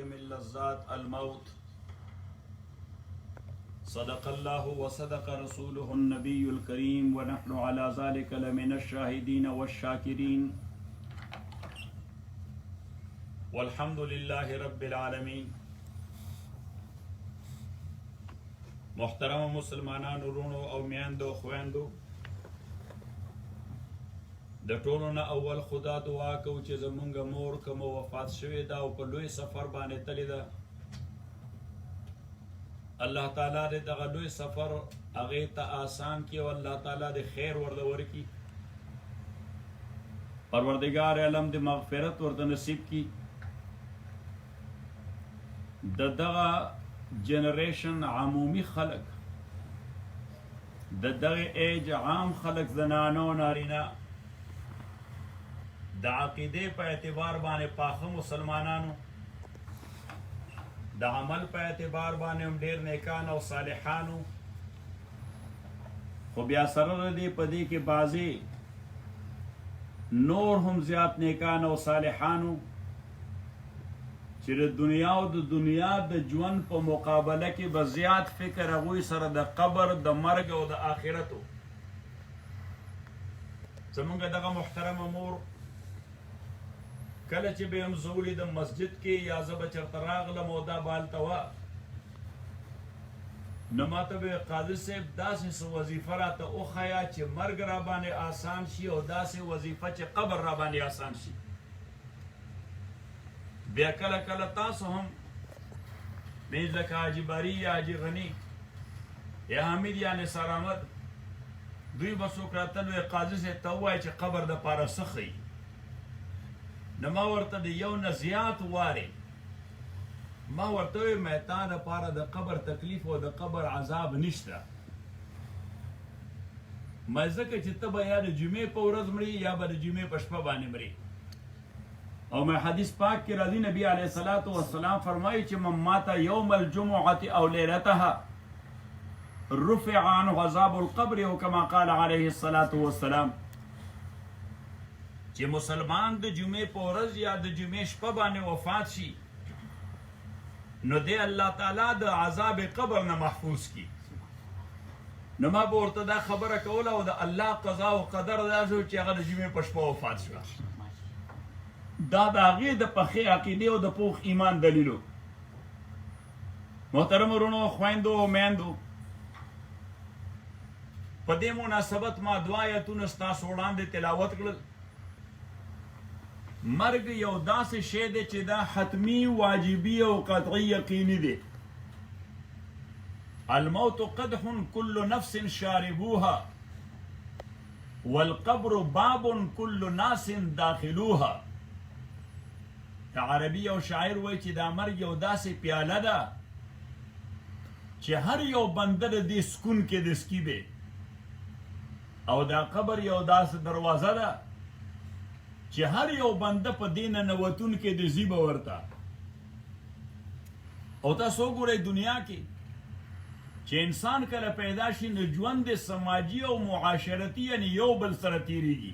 من اللذات الموت. صدق الله وصدق رسوله النبي الكريم ونحن على ذلك لمن الشاهدين والشاكرين والحمد لله رب العالمين. محترم مسلمانانو ورونو او میاندو خويندو، د ټولو نه اول خدا دعا کوو چې زمونږ مور کوم وفات شوې ده او په لوی سفر باندې تللې ده، الله تعالی دې دغه لوی سفر هغې ته آسان کړي او الله تعالی دې خیر ورته ورکړي. پروردګار عالم دې مغفرت ورته نصیب کړي. د دغه جنریشن عمومي خلق، د دغه ایج عام خلق، زنانو نارینه، د عقیده په اعتبار باندې پاخه مسلمانانو، د عمل په اعتبار باندې هم ډیر نیکان او صالحانو، خو بیا سره دې په دې کې بعضې نور هم زیات نیکان او صالحانو چې د دنیا او د دنیا د ژوند په مقابله کې به زیات فکر هغوی سره د قبر، د مرګ او د آخرتو. زمونږ دغه محترمه مور کله چې به هم زه ولیدم مسجد کې یا زه به چېرته راغلم او دا به هلته وه، نو ماته به قاضي صاحب داسې څه وظیفه راته وښیه چې مرګ را باندې آسان شي او داسې وظیفه چې قبر را باندې آسان شي. بیا کله کله تاسو هم میز لکه حاجي باري یا حاجي غني یا حمید یا نثار احمد، دوی به څوک راتلل وی قاضي صاحب ته ووایه چې قبر دپاره څه ښیي. نو ما ورته د یو نه زیات وارې ما ورته وویل مې تا دپاره د قبر تکلیف او د قبر عذاب نشته، مې ځکه چې ته به یا د جمعې په ورځ مرې یا به د جمعې په شپه باندې مرې. او میں حدیث پاک کې راځي نبی علیه الصلاۃ والسلام فرمایي چې من مات یوم الجمعة او لیلتها رفع عنه عذاب القبر او کما قال علیه الصلاۃ والسلام، چې مسلمان د جمعې په ورځ یا د جمعې شپه باندې وفات شي نو دی الله تعالی د عذاب قبر نه محفوظ کی. نو ما به ورته دا خبره کوله او د الله قضا او قدر دا شو چې هغه د جمعې په شپه وفات شوه. دا د هغې د پخې عقیدې او د پوخ ایمان دلیلو. محترم ورونو، خویندو او میندو، په دې مناسبت ما دوه آیتونه ستاسو وړاندې تلاوت کړل. مرګ یو داسې شی دی چې دا حتمی، واجبي او قطعي یقیني دی. الموت قدح كل نفس شاربوها والقبر باب كل ناس داخلوها. عربي یو شاعر وایي چې دا مرګ یو داسې پیاله ده چې هر یو بنده د دې سکون کې دسکي دی، او دا قبر یو داسې دروازه ده چې هر یو بنده په دې ننوتون کې د ځي به ورته. او تاسو وګورئ دنیا کې چې انسان کله پیدا شي نو ژوند سماجي او معاشرتي یعنی یو بل سره تیریږي،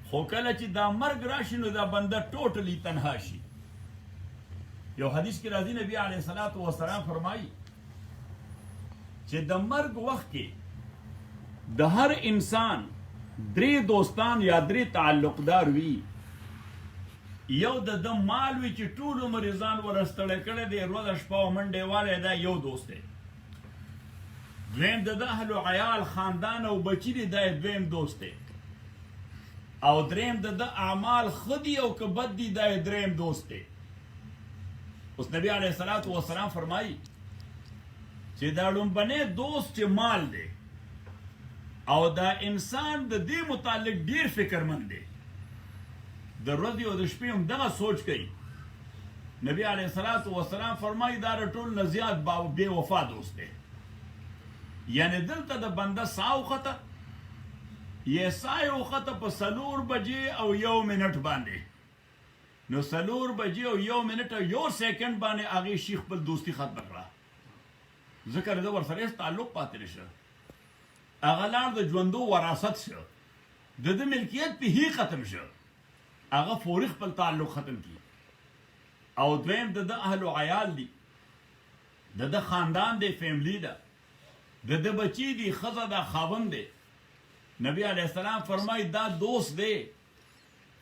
خو کله چې دا مرګ راشي نو دا بنده ټوټلی تنها شي. یو حدیث کې راځي نبی علیه الصلاۃ والسلام فرمایي چې د مرګ وخت کې د هر انسان درې دوستان یا درې تعلقدار وي. یو د ده مال وي چې ټول عمر یې ځان ورستړی کړی دی، ورځ شپه او منډې والی دا یو دوست دی. دویم د ده اهل و عیال، خاندان او بچي دی، دا یې دویم دوست دی. او دریم د ده اعمال ښه دي او که بد دي، دا یې دریم دوست دی. اوس نبی علیه الصلاۃ والسلام فرمایي چې دا لومبنی دوست چې مال دی او دا انسان د دې متعلق ډیر فکرمند دی، د ورځې او د شپې هم دغه سوچ کوي. نبی علیه الصلاۃ والسلام فرمایي دا د ټولو نه زیات بې وفا دوست دی. یعنی دلته د بنده ساه وخته، یې ساه یې وخته په 4 بجې او 1 منټ باندې، نو 4 بجې او 1 منټ او 1 سیکنډ باندې هغې شي خپل دوستي ختمه کړه، ځکه د ده ورسره هېڅ تعلق پاتې نه شه. هغه لاړ د ژوندو وراثت شو، د ده ملکیت په هی ختم شو، هغه فوري خپل تعلق ختم کړي. او دویم د اهل و عیال دي د خاندان دی فیملی ده د بچی دی خزه ده خاوند دی نبی علیہ السلام فرمای دا دوست دی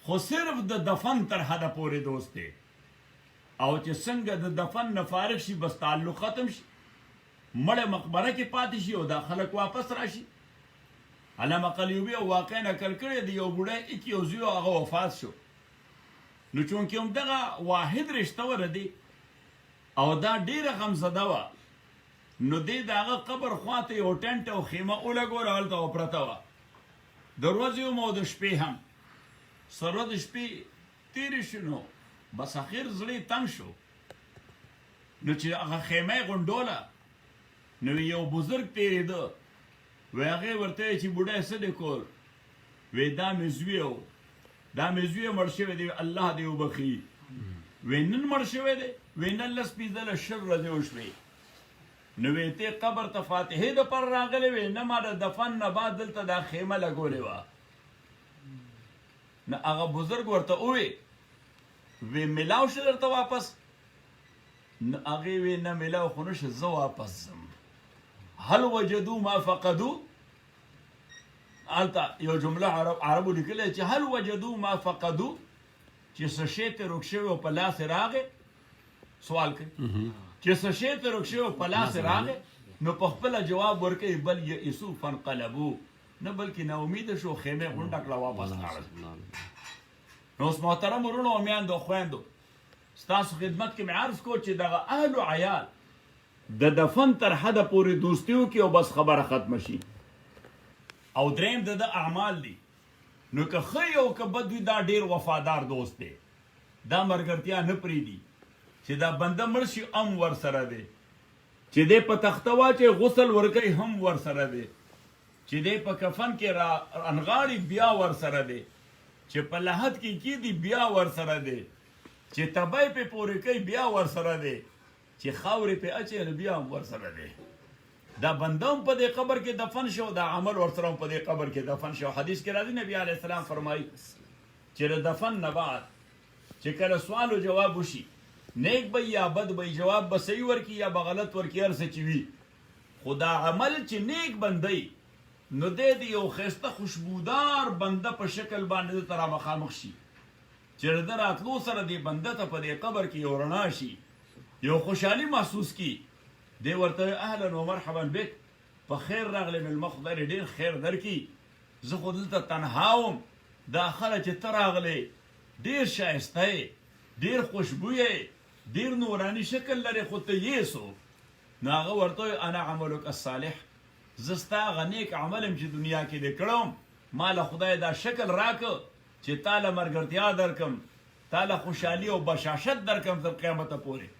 خو صرف د دفن تر حده پورې دوست دی او چې څنګه د دفن نه فارغ شي بس تعلق ختم شي مړه مقبره کې پاتې شي او دا خلک واپس راشي علامه قلیوبی او واقع نقل کړی دی یو بوډا اکی او زیو هغه وفات شو نو چونکې همدغه واحد رشته وردی او دا ډیره غمزده وه نو دی د هغه قبر خواته یو ټنټ او خیمه ولګوله هلته وپرته وه د ورځې هم او د شپې هم سره د شپې تېرې شو نو بس اخر زړه تنګ شو نو چې هغه خیمه یې غونډوله نو یو بزرګ تېرېده وی هغې ورته ویل چې بوډا څه دی کول وی دا مې زوی و دا مې زوی مړ شوی دی الله دې وبخي وی نن مړ شوی دی وی نن لس پنځلس شل ورځې وشوې نو وی ته قبر ته فاتحې دپاره راغلی وی نه ما د دفن نه بعد دلته دا خیمه لګولې وه نو هغه بزرګ ورته ووی وی ملاو شه درته واپس نو هغې وی نه ملاو خو نه شه زه واپس ځم هل وجدو ما فقدو هلته یو جمله عربو لیکلی چې هل وجدو ما فقدو چې څه شی ته روک شوی او په لاس یې راغی سوال کوي چې څه شی ته روک شوی او په لاس یې راغی نو په خپله جواب ورکوي بل یئسو فانقلبو نه بلکې ناامیده شو خیمې غونډه کړه واپس لاړل نو اوس محترم ورونو او میندو او خویندو ستاسو خدمت کې مې عرض کو چې دغه اهل و عیال د دفن تر حده پورې دوستي وکړي او بس خبره ختمه شي او دریم د اعمال دي نو که ښه او که بد وي دا ډېر وفادار دوست دی دا ملګرتیا نه پرېږدي چې دا بنده مړ شي هم ورسره دی چې دی په تخته واچوي غسل ورکوي هم ورسره دی چې دی په کفن کې را انغاړي بیا ورسره دی چې په لحد کې کیدي بیا ورسره دی چې تبی پې پورې کوي بیا ورسره دی چې خاورې پې اچوي نو بیا هم ورسره دی دا بنده هم په دې قبر کې دفن شو دا عمل ورسره هم په دې قبر کې دفن شو حدیث کې راځي نبی علیه السلام فرمایي چې د دفن نه بعد چې کله سوال و جواب وشي نیک به یا بد به جواب به صحیح ورکړي یا به غلط ورکړي هر څه چې وي خو دا عمل چې نیک بندی نو دی د یو ښایسته خوشبودار بنده په شکل باندې د ته رامخامخ شي چې د ده راتلو سره دې بنده ته په دې قبر کې یو رڼا شي یو خوشحالي محسوس کی دی ورته اهلا و مرحبا بک په خیر راغلی مېلمه خدای دې ډېر خیر درکړي زه خو دلته تنها وم دا خله چې ته راغلی ډېر ښایسته یې ډېر خوشبویه یې ډېر نوراني شکل لري خو ته یې سو نو هغه ورته انا عملک الصالح زه ستا هغه نیک عمل یم چې دنیا کې دې کړم ما له خدای دا شکل راکه چې تا له ملګرتیا درکم تا له خوشحالي او بشاشت درکم تر قیامته پورې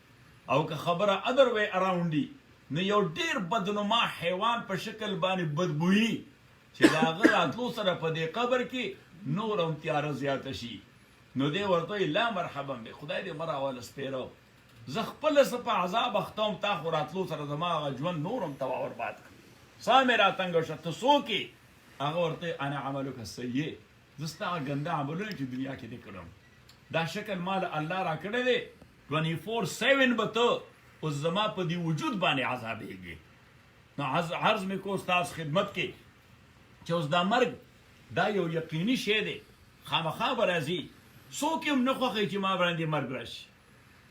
او که خبره ادر وی اراونډي نو یو ډېر بدنما حیوان په شکل باندې بدبویي چې د هغه راتلو سره په دې قبر کې نور هم تیاره زیاته شي نو دی ورته لا مرحبا به خدای دې مه راوله سپېره زه خپله څه په عذاب اخته وم تا خو راتلو سره زما هغه ژوند نور هم تباه برباد کړي سا مې راتنګه شه ته څوک یې هغه ورته انا عملک السیئ زه ستا هغه ګنده عملونه چې دنیا کې دې کړم دا شکل ما له الله را کړی دی 24/7 به ته اوس زما په دې وجود باندې عذابېږي نو عرض مې کو ستاسو خدمت کې چې اوس دا مرګ دا یو یقیني شی دی خامخا به راځي څوک هم نه خوښوي چې ما باندې مرګ راشي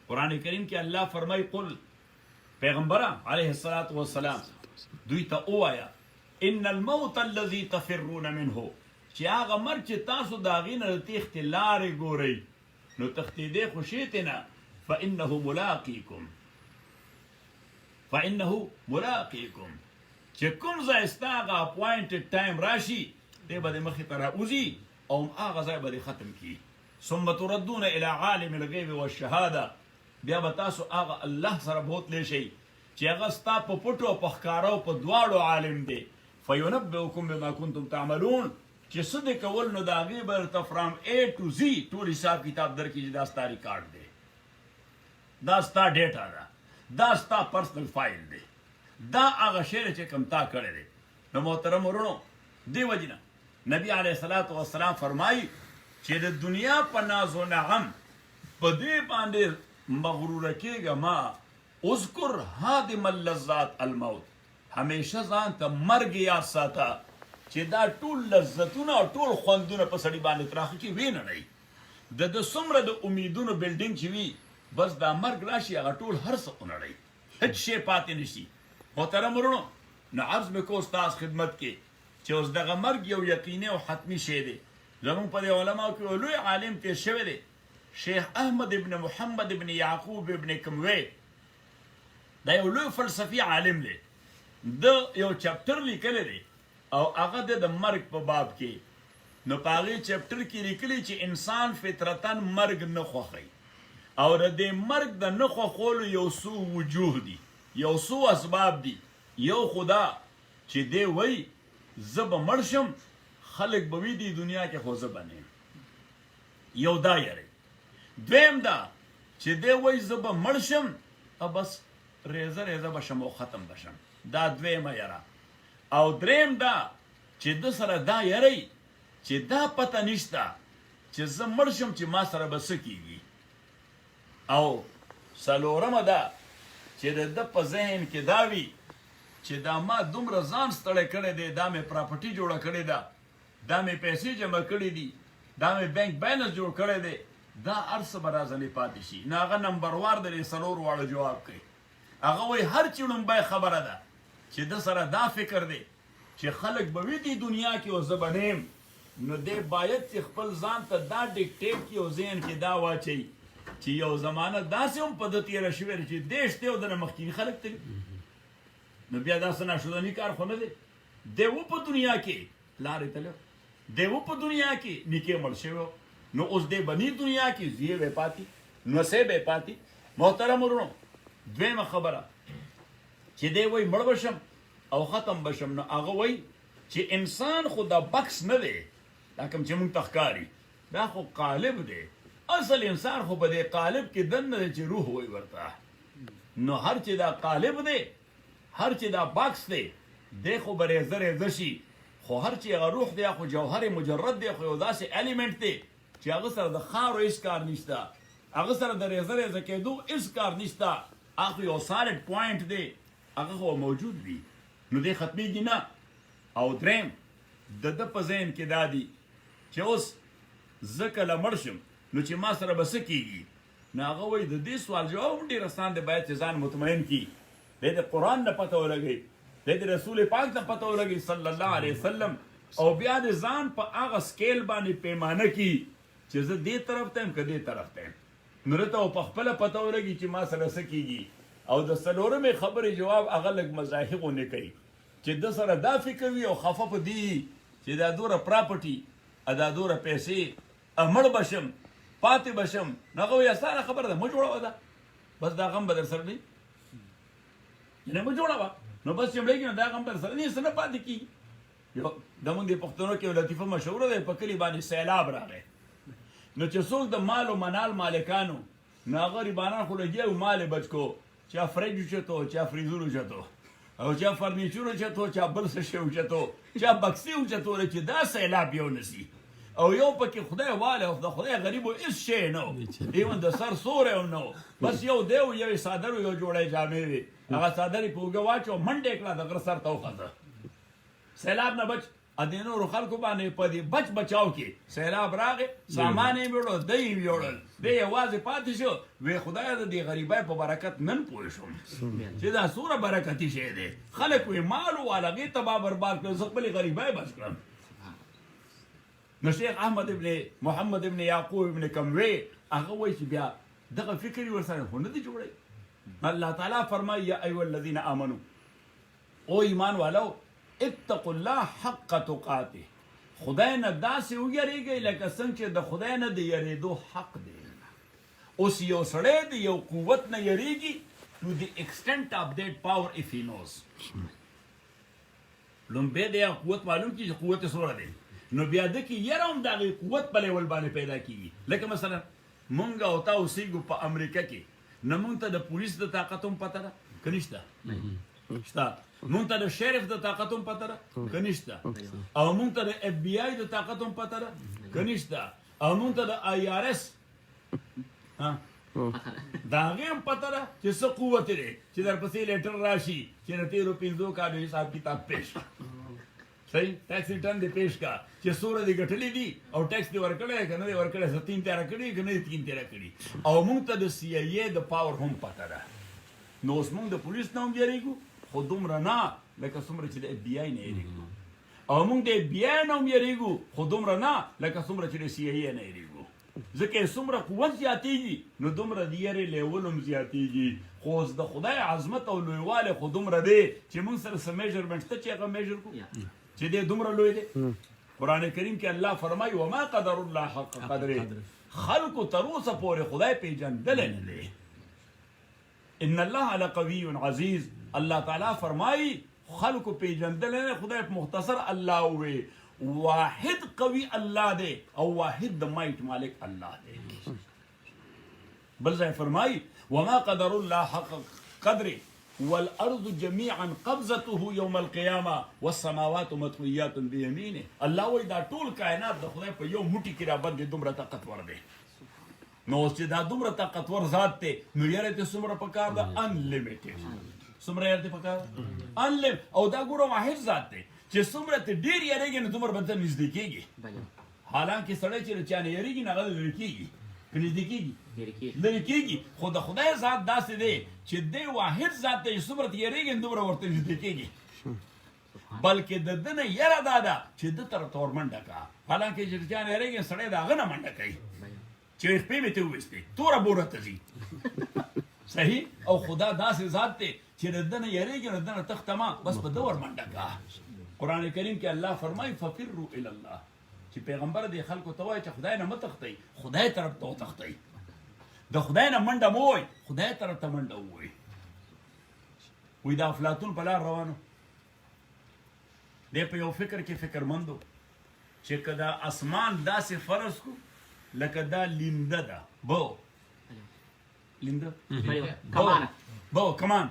قرآن کریم کې الله فرمایي قل پیغمبره علیه الصلاة والسلام دوی ته ووایه ان الموت الذي تفرون منه چې هغه مرګ چې تاسو د هغې نه د تېښتې لارې ګورئ نو تښتېدی خو شیتې نه فإنه ملاقیکم چې کوم ځای ستا هغه اپوینټډ ټایم راشي دی به د مخې ته راوځي او هغه ځای به ختم کړي ثم تردون الى عالم الغیب والشهاده بیا به تاسو هغه الله سره بوتلی شئ چې هغه ستا په پټو او په ښکاره او په دواړو عالم دی فینبئکم بما کنتم تعملون چې څه دې کول نو د هغې به درته فرام A to Z ټول حساب کتاب درکړي چې دا ستا ریکارډ دی دا ستا ډیټا ده دا ستا پرسنل فایل دی دا هغه شی چې کوم تا کړی دی نو محترم ورونو دې وجې نه نبي علیه الصلاة والسلام فرمایي چې د دنیا په ناز و نعم په دې باندې مغرور کېږه ما اذکر هادم اللذات الموت همیشه ځان ته مرګ یاد ساته چې دا ټول لذتونه او ټول خوندونه په سړي باندې تراخه کې وی نه دی د څومره د امیدونو بلډینګ چې وي بس دا مرګ راشي هغه ټول هر څه ونړی هیڅ شی پاتې نشي محترم ورونو نو عرض مې کو ستاسو خدمت کې چې اوس دغه مرګ یو یقیني او حتمي شی دی زموږ په دې علماو کې لوی عالم تېر شوی دی شیخ احمد ابن محمد ابن یعقوب ابن کموی دا یو لوی فلسفي عالم دی د یو چپټر لیکلی دی او هغه د مرګ په باب کې نو په هغې چپټر کې لیکلي چې انسان فطرتا مرګ نه خوښوي او د دې مرګ د نه خوښولو یو څو وجوه دي یو څو اسباب دي یو خدا چې دی وایي زه به مړ شم خلک به وي دې دنیا کې خو زه به نه یو دا یری دویم دا چې دی وایي زه به مړ شم او بس ریزه ریزه به شم او ختم به شم دا دویمه یره او دریم دا چې د سره دا یری چې دا پته نشته چې زه مړ شم چې ما سره به څه کېږي او څلورمه دا چې د ده په ذهن کې دا وي چې دا ما دومره ځان ستړی کړی دی دا مې پراپرټي جوړه کړې ده دا مې پیسې جمع کړي دي دا مې بینک بیلنس جوړ کړی دی دا هر څه به راځنې پاتې شي نو هغه نمبروار د دې څلور واړه جواب کوي هغه وایي هر چړومبی خبره ده چې د سره دا فکر دی چې خلک به وي دې دنیا کې او زه به نه یم نو دی باید چې خپل ځان ته دا ډیکټیټ کړي او ذهن کې دا واچوي چې یو زمانه داسې هم په ده تېره شوې ده چې دیش دی او دنه مخکیني خلک تلي نو بیا دا څه ناشودني کار خو نه دی دی و په دنیا کې پلار یې تللی دی و په دنیا کې نیکې مړ شوی نو اوس دی به نی دنیا کې زوی به پاتې نوسې به پاتې محترم ورونو دویمه خبره چې دی وایي مړ به شم او ختم به شم نو هغه وایي چې انسان خو دا بکس نه دی دا کوم چې مونږ ته ښکاري دا خو قالب دی اصل انسان خو په دې قالب کې دننه دی چې روح وایي ورته نو هر چې دا قالب دی هر چې دا بکس دی دی خو به ریزه ریزه شي خو هر چې هغه روح دی خو جوهر مجرد دی خو یو داسې الیمنټ دی چې هغه سره د خارو هېڅ کار نشته هغه سره د ریزه ریزه کېدو هېڅ کار نشته هغه یو سالډ پوینټ دی هغه خو موجود وي نو دی ختمیږي نه او دریم د ده په ذهن کې دا دي چې اوس زه کله مړ شم نو چې ما سره به څه کېږي نو هغه وایي د دې سوال جواب هم ډېر اسان دی باید چې ځان مطمئن کړي دی د قرآن نه پته ولګوي دی د رسول پاک نه پته ولګوي صلی الله علیه وسلم او بیا د ځان په هغه سکیل باندې پیمانه کړي چې زه دې طرف ته یم که دې طرف ته یم نو راته په خپله پته ولګي چې ما سره څه کېږي او د څلورمې خبرې جواب هغه لږ مزاحي غوندې کوي چې د سره دا فکر وي او خفه په دي چې دا دوره پراپرټي دا دوره پیسې مړ به شم پاتې به شم نو هغه وایي اسانه خبره ده مه جوړوه ده بس دا غم به در سره دی یعنې مه جوړوه نو بس چې مړېږي نو دا غم به در سره نه څه نه پاتې کېږي یو زمونږ د پښتنو کې یو لطیفه مشهوره دی په کلي باندې سیلاب راغی نو چې څوک د مال و منال مالکانو نو هغه غریبانان خو لګیا و مال یې بچ کو چا فرج اوچتو چا فریزور اوچتو او چا فرنیچر اوچتو چا بل څه شی اوچتو چا بکسې اوچتو چې دا سیلاب یو نسي او یو پکې خدای واله او د خدای غریب و هېڅ شی نه و ایون د سر سوری هم نه و بس یو دی و یوې څادر و یو جوړی جامې وې هغه څادر یې په اوږه واچو منډه یې کړه د غره سر ته وخته سیلاب نه بچ ا دې نورو خلکو باندې په دې بچ بچاو کې سیلاب راغی سامان یې ویوړل دی یې ویوړل دی یوازې پاتې شو وی خدایه د دې غریبۍ په برکت نن پوه شوم چې دا څومره برکتي شی دی خلک وی مال والا هغې تباه برباد کړل زه خپلې غریبۍ بچ کړم نو شیخ احمد ابن محمد ابن یعقوب ابن کموی هغه وایي چې بیا دغه فکر یې ورسره خو نه دی جوړی الله تعالی فرمایي یا ایها الذین آمنو او ایمان والو اتقوا الله حق تقاته خدای نه داسې وګرېږئ لکه څنګه چې د خدای نه د یریدو حق دی اوس یو سړی د یو قوت نه یریږي to the extent of that power if he knows لومبې د قوت معلوم کړي چې قوت یې څومره دی نو بیا د کې یره هم د هغې قوت په لیول باندې پیدا کېږي لکه مثلا مونږ او تا اوسېږو په امریکا کې نه مونږ ته د پولیس د طاقت هم پته ده که نشته شته مونږ ته د شریف د طاقت هم پته ده که نشته او مونږ ته د اف بی آی د طاقت هم پته ده که نشته او مونږ ته د آی آر ایس دا هغې هم پته ده چې څه قوت دی چې درپسې لیټر راشي چې د 13-15 کالو حساب کتاب پیش صحیح ټیکس ریټرن دې پیش کا چې څومره دې ګټلې دي او ټیکس دې ورکړی که نه دې ورکړی 3 تیاره کړي که نه دې 3 تیاره کړي او موږ ته د CIA د پاور هم پته ده نو اوس موږ د پولیس نه هم یېرېږو خو دومره نه لکه څومره چې د FBI نه یېرېږو او موږ د FBI نه هم یېرېږو خو دومره نه لکه څومره چې د CIA نه یېرېږو ځکه یې څومره قوت زیاتېږي نو دومره د یېرې لیول هم زیاتېږي خو اوس د خدای عظمت او لویوالی خو دومره دی چې موږ سره څه میژرمنټ شته چې هغه میژر کړو چې دی دومره لوی دی قرآن کریم کې الله فرمایي وما قدر الله حق قدره خلکو تر اوسه پورې خدای پیژندلی نه دی ان الله لقوي عزیز الله تعالی فرمایي خلکو پیژندلی نه خدای په مختصر الله ووی واحد قوي الله دی او واحد د مایټ مالک الله دی بل ځای فرمایي وما قدر الله حق قدره والارض جميعا قبضته يوم القيامه والسماوات مطويات بيمينه الله وای دا ټول کائنات د خدای په یو موټي کې را باندې دومره طاقتور دی نو چې دا دومره طاقتور ذات دی نو یاره ته څومره پکار ده انلیمیټډ څومره یاره ته پکار انلیم او دا ګوره واحد ذات دی چې څومره ته ډیر یریږي نو دومره به ته نږدې کېږي حالانکه سړی چې له چا نه یریږي نه هغه لرې کېږي که نږدې کېږي لرې کېږي خو د خدای ذات داسې دی چې دی واحد ذات دی چې څومره ته یریږي نو دومره ورته نږدې کېږي بلکې د ده نه یره دا ده چې ده طرف ته ور منډه کړه حالانکه چې د چا نه یریږي سړی د هغه نه منډه کوي چې خپې مې ته وویستې توره بوره ته ځي صحیح او خدا داسې ذات دی چې د ده نه یریږي نو د ده نه تخته ما بس په ده ور منډه کړه قرآن کریم کې الله فرمایي ففروا الی الله چې پیغمبر دې خلکو ته وایي چې خدای نه مه تښتئ خدای طرف ته وتښتئ د خدای نه منډه مه ووایئ خدای طرف ته منډه ووایئ وایي د افلاطون په لار روانو دی په یو فکر کې فکرمند و چې که دا اسمان داسې فرض کړو لکه دا لینده ده بو لینده بو کمان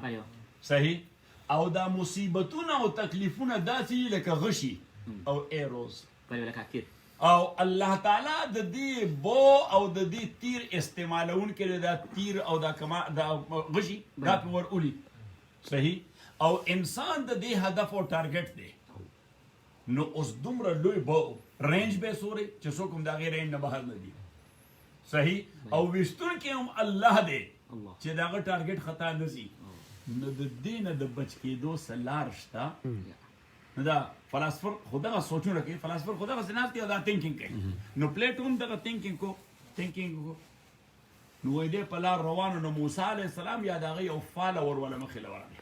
صحیح او دا مصیبتونه او تکلیفونه داسې لکه غشي او ایروز او الله تعالی د دې بو او د دې تیر استعمالونکي دا تیر او دا غشي دا په ور اولي صحیح او انسان د دې هدف او ټارګټ دی نو اوس دومره لوی بو رینج به سوري چې څوک هم دا غیر نه بهر نه دي صحیح او وستون کې هم الله دی چې داغه ټارګټ خطا نه شي نو د دې نه د بچ کېدو سلار شته نو دا فلسفر خدا سوچونه کوي فلسفر خدا سنات کې دا تھینکینګ کوي نو پلیټون دا تھینکینګ کو نو وای دې په لار روانو نو موسی عليه السلام یا دغه یو فال ور ولا مخې لورانه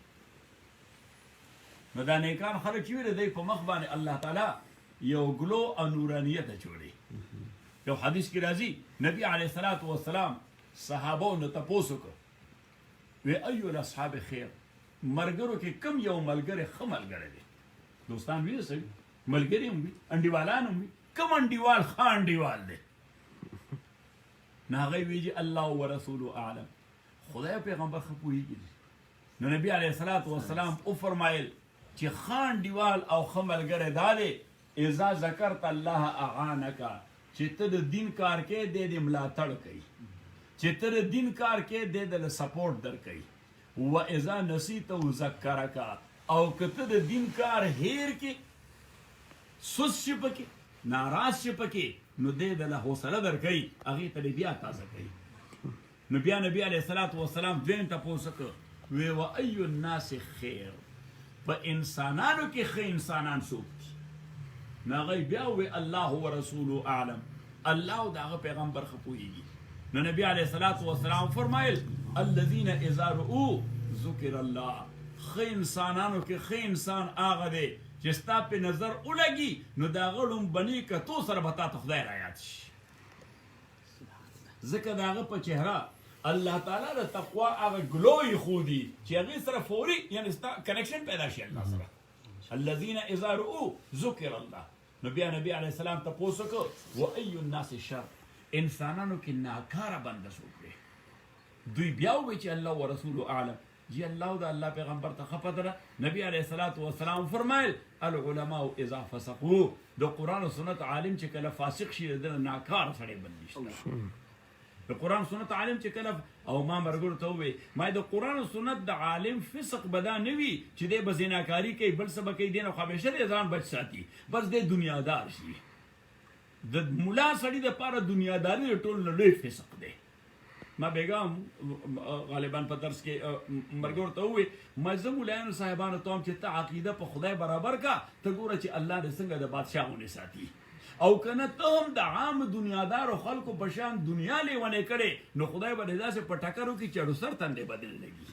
نو دا نیکان خلک چې ویل دی په مخ باندې الله تعالی یو ګلو او نورانیت جوړي یو حدیث کې راځي نبی عليه الصلاه والسلام صحابو نو تاسو کو وی ایو الاصحاب خیر مرګرو کې کم یو ملګری خملګری دی دوستان وی سي ملګری هم وي انډیوالان هم وي کم انډیوال خان انډیوال دی ناغي ویجی الله ورسوله اعلم خدای پیغمبر خپويږي نو نبی عليه الصلاه والسلام او فرمایل چې خان دیوال او خملګری داله اذا ذکرت الله اعانک چې ته د دین کار کې د دې ملاتړ کوي چې ته د دین کار کې د دې سپورټ در کوي و اذا نسیت ذکرک او کته د دین کار هیر کې سوس شپکه ناراض شپکه نو دې د له حوصله در کوي هغه ته بیا تازه کوي نو بیا نبی علیہ الصلوۃ والسلام دین ته پوسکه وی و ای الناس خیر په انسانانو کې خیر انسانان څوک ناغي بیا وی الله ورسوله اعلم الله دا پیغمبر خپويږي نو نبی علیہ الصلوۃ والسلام فرمایل الذين اذا رؤوا ذکر الله خیر انسانانو کې خیر انسان هغه دی چې ستا په نظر ولګي نو دا غړم بني کتو سره بتا ته خدای را یاد شي ځکه داغه په چهره الله تعالی د تقوا هغه ګلوي خودي چې هغه سره فوري یعنی ستا کنیکشن پیدا شي الله سره الذين اذا رؤوا ذکر الله نبی علیہ السلام ته پوسوکو و ای الناس شر انسانانو کې ناکاره بنده شوکړي دوی بیا وی چې الله ورسول اعلم جی الله دا الله پیغمبر ته خپدره نبی علیہ الصلوۃ والسلام فرمایل العلماء اذا فسقوا د قران او سنت عالم چې کله فاسق شي د ناکار سره بندي شي د قرآن سنت عالم چې کله او ما مرګور ته وې ما د قرآن سنت د عالم فسق بدا نه وي چې د بزیناکاری کوي بل څه بکې دین او همیشه د ځان بچ ساتي بس د دنیادار شي د مولا سړي د پاره دنیاداری ټول لوی فسق دی ما بیگم غالبا په درس کې مرګور ته وې مزه مولایانو صاحبانو ته چې ته عقیده په خدای برابر کا ته ګوره چې الله دې څنګه د بادشاہونه ساتي او کنه ته هم د عام دنیادار او خلکو په شان دنیا لیونه کړي نو خدای به داسې په ټکرو کې چړو سر تندې بدل لګي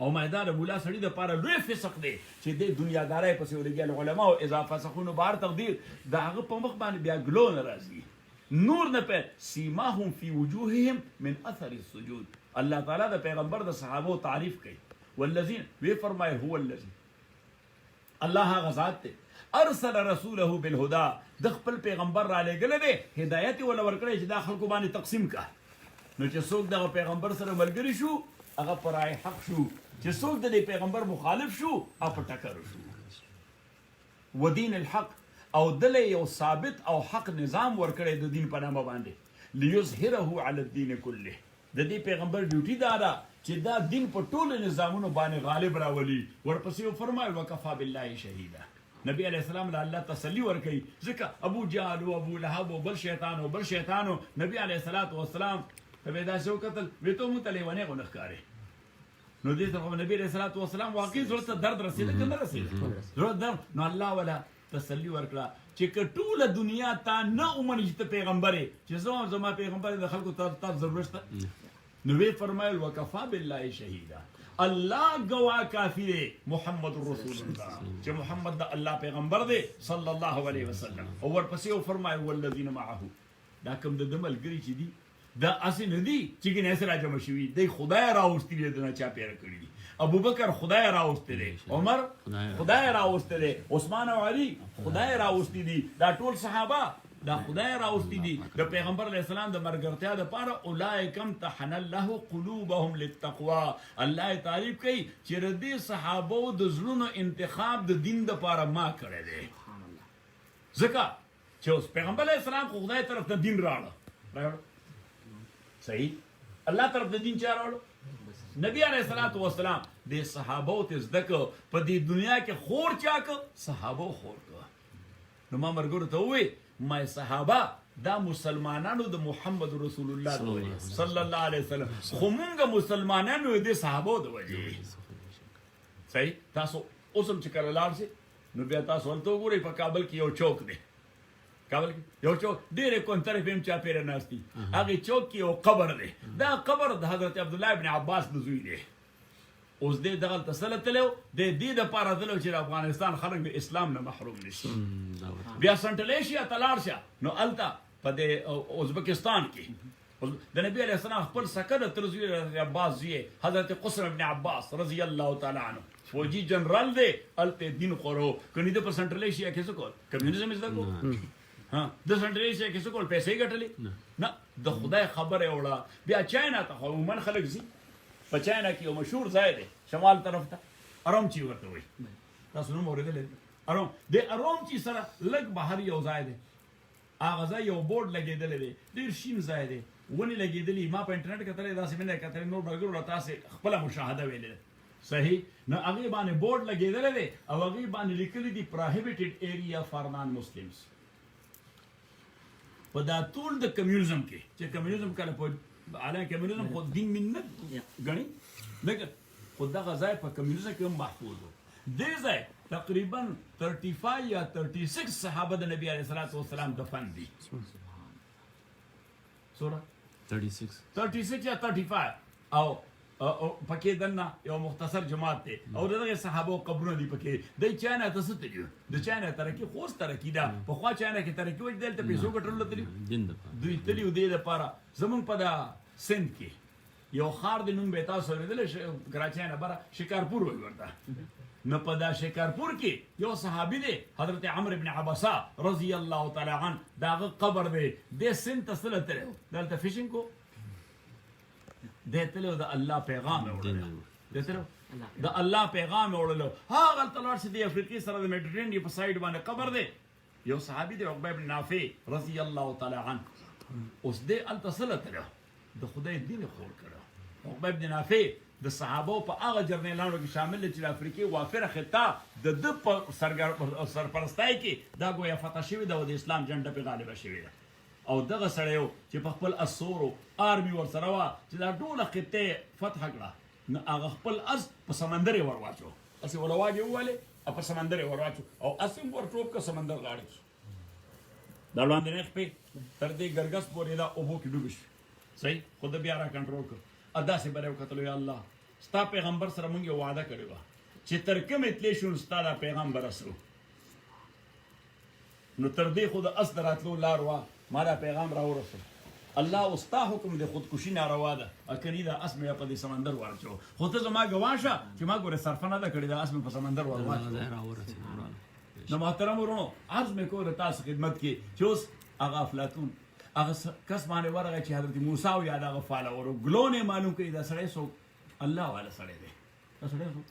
او میدان مولا سړي د پاره لوی فسق دی چې د دنیادارای پسې ولګي علماء او اضافه سخونو بار تقدیر داغه په مخ باندې بیا ګلو ناراضي نور نه په سیماهم فی وجوههم من اثر السجود الله تعالی د پیغمبر د صحابه تعریف کوي والذین وی فرمای هو الذی الله غزاد ته ارسل رسوله بالهدى د خپل پیغمبر را لګل دی هدایت ول ورکړي چې دا خلکو باندې تقسیم کا نو چې څوک د پیغمبر سره ملګری شو هغه پرای حق شو چې څوک د پیغمبر مخالف شو هغه ټکر شو ودین الحق او دل یو ثابت او حق نظام ورکړي د دین په نامه باندې ليظهره على الدين كله د دې پیغمبر ډیوټي دا ده چې دا دین په ټولو نظامونو باندې غالب راولي ورپسې فرمایي وکفا بالله شهیدا نبی علیہ السلام له الله تسلی ورکړي ځکه ابو جهل او ابو لهب او بل شیطانو نبی علیہ الصلوۃ والسلام ته دا شو قتل وته مو تلې ونه غنخکاره نو دې ته نبی علیہ الصلوۃ والسلام واقعي ضرورت درد رسیدل کنه رسیدل ضرورت نو الله ولا تسلی ورکړه چې ټول دنیا ته نه ومني چې پیغمبري چې زما پیغمبر د خلکو ته ضرورت نو وی فرمایل وکفا بالله شهیدا الله گواه کافی دی محمد رسول الله چې محمد د الله پیغمبر دی صلی الله علیه وسلم او ورپسې فرمایي والذین معه دا کوم د ملګری چې دی دا اصل ندی چې ګنې سره جمع شوی دی خدای راوستي دی نه چا پیر کړی دی ابو بکر خدای راوستي دی عمر خدای راوستي دی عثمان او علی خدای راوستي دی دا ټول صحابه دا خدای راوستي دي د پیغمبر علیه السلام د مرګرتیا د پاره اولایکم تحن الله قلوبهم للتقوا الله تعریف کوي چې ردی صحابه د زړونو انتخاب د دین د پاره ما کړی دی ځکه چې اوس پیغمبر علیه السلام خدای طرف ته دین راړو صحیح الله طرف ته دین چا راړو نبی علیہ الصلوۃ والسلام د صحابه ته زدکو په دې دنیا کې خور چاک صحابه خور کو نو ما مرګور ته وې ما صحابه دا مسلمانانو د محمد رسول الله صلی الله علیه وسلم خو مونږ مسلمانانو د صحابه د وجه صحیح تاسو اوسم چې کړه لار سي نو بیا تاسو ولته وګورئ په کابل کې یو چوک دی کابل کې یو چوک ډېرې کونترې په چا پیره ناشتي هغه چوک کې یو قبر دی دا قبر د حضرت عبد الله ابن عباس د زوی دی اوس دې دغه تسلط له دې د پاره دلو چې افغانستان خلک د اسلام نه محروم نشي بیا سنټرل ایشیا تلارشه نو التا په د ازبکستان کې د نبی علیہ السلام خپل سکر ترزوی عباس زی حضرت قصر ابن عباس رضی الله تعالی عنہ فوجي جنرال دی الته دین خورو کني د سنټرل ایشیا کې څه کول کمیونیزم زده کو ها د سنټرل ایشیا کې څه کول پیسې ګټلې نه د خدای خبره وړه بیا چاینا ته عموما خلک زی په چاینا کې یو مشهور ځای دی شمال طرف ته ارومچی ورته وي تاسو نو اوریدل ارومچی سره لږ بهر یو ځای دی هغه ځای یو بورډ لګېدلی دی ډېر شین ځای دی ونې لګېدلي ما په انټرنیټ کتلی داسې مې نه کتلی نور ملګرو تاسې خپله مشاهده ویلې ده صحیح نو هغې باندې بورډ لګېدلی دی او هغې باندې لیکلي دي پروهیبټډ ایریا فار نان مسلمز په دا ټول د کمیونیزم کې چې کمیونیزم کله په عالم کمیونیزم خو دین من نه ګڼي لکه خو دغه ځای په کمیونیزم کې هم محفوظ و دې ځای تقریبا 35 یا 36 صحابه د نبی علیه الصلاۃ والسلام دفن دي سوره 36 یا 35 او پکې دنه یو مختصر جماعت دی او دغه صحابه قبرونه دي پکې د چانه تاسو ته دي د چانه ترکی خوست ترکی دا په خوا چانه کې ترکی وځ دلته پیسو ګټل دي دوی تلی ودی د پاره زمون په دا سند کې یو خار د نوم به تاسو ورېدل کراچۍ نه بره شکارپور وي ورته نو په دا شکارپور کې یو صحابي دی حضرت عمرو ابن عباسه رضی الله تعالی عنه داغه قبر دی د سند تسلط تر دلته فیشنګ کو دته له الله پیغام وړل دته د الله پیغام وړل هغه تلوار سي د افریقي سره د میډیټرینین په سایډ باندې قبر دی یو صحابي دی عقبه ابن نافع رضی الله تعالی عنه اوس دې هلته څه لته د خدای دین خور کړه عقبه بن نافع د صحابو په هغه جرنیلانو کې شامل دي چې د افریقې وافره خطه د ده په سرپرستۍ کې دا ګویا فتح شوې ده او د اسلام جنډه پې غالبه شوې ده او دغه سړی و چې په خپل اسورو آرمي ورسره وه چې دا ټوله خطه یې فتح کړه نو هغه خپل اس په سمندر یې ور واچو اسې ولواجې ووهلې او په سمندر یې ور واچو او اس یې ور ټوپ که سمندر غاړې کې دا وړاندې خپې تر دې ګرګس پورې دا اوبو کې ډوبې شوې صحیح خو ده بیا را کنټرول کړ داسې به یې وکتلو یا الله ستا پیغمبر سره مونږ یو وعده کړې وه چې تر کومې تللی شو نو ستا دا پیغام به رسو نو تر دې خو د اس د راتلو لار وه ما دا پیغام راورسو الله او ستا حکم د خودکشي ناروا ده کني دا اس مې په دې سمندر ورچو خو ته زما ګواه شه چې ما ګوره صرفه نه ده کړې دا اس مې په سمندر ور واچو نو محترم ورونو عرض مې کوله تاسو خدمت کې چې اوس هغه افلاطون هغه کس باندې ورغی چې حضرت موسی او یا دغه فالورو ګلون یې معلوم کړي دا سړی څوک الله والا سړی دی دا سړی څوک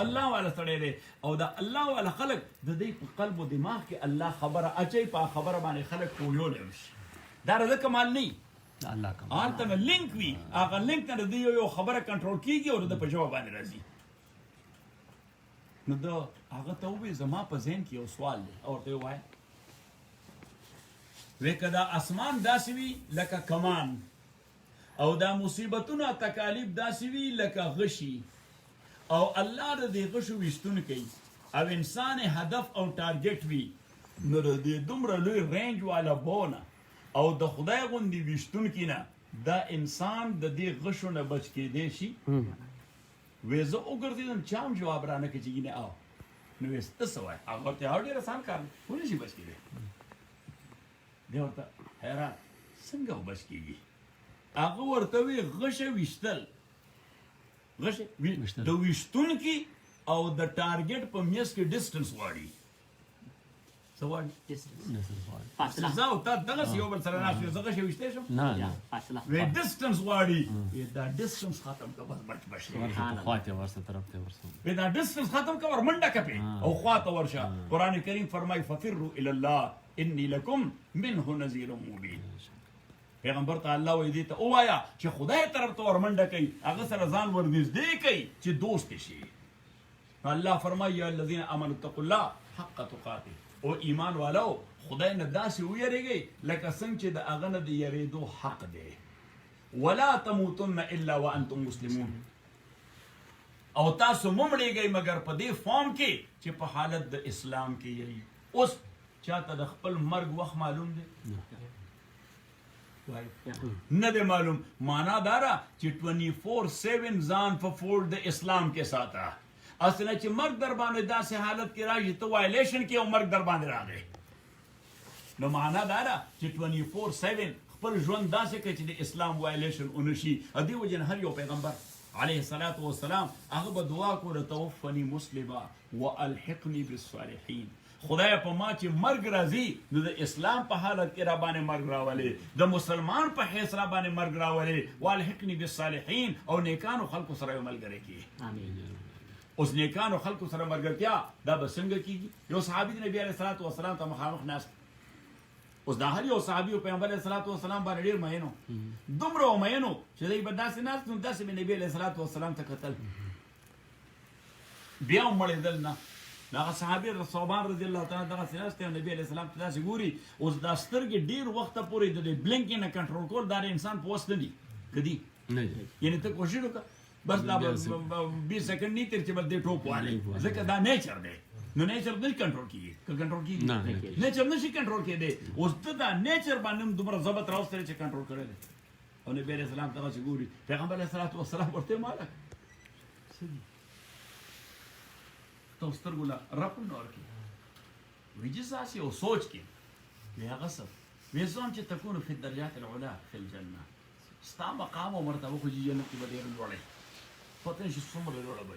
الله والا سړی دی او دا الله والا خلک د دې په قلب او دماغ کې الله خبره اچي په خبره باندې خلک پوهیولی شي دا د کمال نه الله کمال هلته نه لینک وي هغه لینک نه د یو خبره کنټرول کېږي او د په جواب باندې راځي نو دا هغه ته ووایي زما په ذهن کې یو سوال دی او ورته یې ووایه وی که دا اسمان داسې وي لکه کمان او دا مصیبتونه تکالیف داسې وي لکه غشي او الله د دې غشو ویشتونکی او انسان هدف او ټارګټ وي نو د دې دومره لوی رینج والا بونه او د خدای غوندې ویشتونکي نه دا انسان د دې غشو نه بچ کېدی شي وی زه وګرځېدم چا هم جواب رانه کړي چې ګینې او نو وی ته څه وایې هغه ورته هغه ډېر اسان کار دی ولې شي بچ کېدی دی ورته حیران څنګه وبچ کېږي هغه ورته وی غشه ویشتل غشه د ویشتونکي او د ټارګټ په میس کې ډسټنس غواړي څه غواړي فاصله زه او تا دغسې یو بل سره ناست یو زه غشه ویشتی شم فاصله وی ډسټنس غواړي وی دا ډسټنس ختم که بس بچ بچ خواته ورسه طرف ته ورسه وی دا ډسټنس ختم که ور منډه که پې او خواته ورشه قرآن کریم فرمایي ففروا الی الله انی لکم منه نذیر مبین پیغمبر ته الله وایي دې ته ووایه چې خدای طرف ته ورمنډه کوي هغه سره ځان ورنږدې کوي چې دوست شي الله فرمایي یا الذین آمنوا اتقوا الله حق تقاته او ایمان والو خدای نه داسې ویریږئ لکه څنګه چې د هغه نه د یریدو حق دی ولا تموتن الا وانتم مسلمون او تاسو مه مړېږئ مګر په دې فارم کې چې په حالت د اسلام کې یې اوس چاته د خپل مرګ وخت معلوم دی نه دی معلوم معنا داره چې 24/7 ځان په فولډ د اسلام کې ساته اصله چې مرګ در باندې داسې حالت کې راشي ته وایلیشن کې او مرګ در باندې راغی نو معنا داره چې 24/7 خپل ژوند داسې کوي چې د اسلام وایلیشن ونشي دې وجې نه هر یو پیغمبر علیه الصلاة والسلام هغه به دعا کوله توفني مسلما والحقني بالصالحین خدای په ما چې مرګ راځي نو د اسلام په حالت کې را باندې مرګ راولې د مسلمان په حیث را باندې مرګ راولې والحقني بالصالحین او نیکانو خلکو سره یو ملګری کړي اوس نیکانو خلکو سره ملګرتیا دا به څنګه کېږي یو صحابي د نبي علیه الصلاة والسلام ته مخامخ ناست اوس دا هر یو صحابي او پیغمبر علیه الصلاة والسلام باندې ډېر مینو دومره مینو چې دوی به داسې ناست نو داسې به نبي علیه الصلاة والسلام ته کتل بیا هم مړېدل نه هغه صحابي صوبان رضی الله تعالی دغسې ناست دی نبي علیه السلام ته داسې ګوري اوس دا سترګې ډېر وخته پورې د دې بلنک نه کنټرول کول دا د انسان په وس نه دي که دي یعنې ته کوشش وکړه بس دا 20 سیکنډ نه تېر چې بس دې ټوپ والې ځکه دا نیچر دی نو نیچر نه کنټرول کېږي که کنټرول کېږي نیچر نشي کنټرول کېدی اوس ته دا نیچر باندې هم دومره ضبط راوستلی چې کنټرول کړی دی او نبي علیه السلام دغسې ګوري پیغمبر علیه الصلاة والسلام ورته مالک څه دي تو سترګو له رپ نه ورکړي وایي چې داسې یو سوچ کې وایي هغه څه وایي زوم چې تکونو فی الدرجات العلا فی الجنه ستا مقام او مرتبه خو چې جنت کې به ډېره لوړی پته نشي څومره لوړه به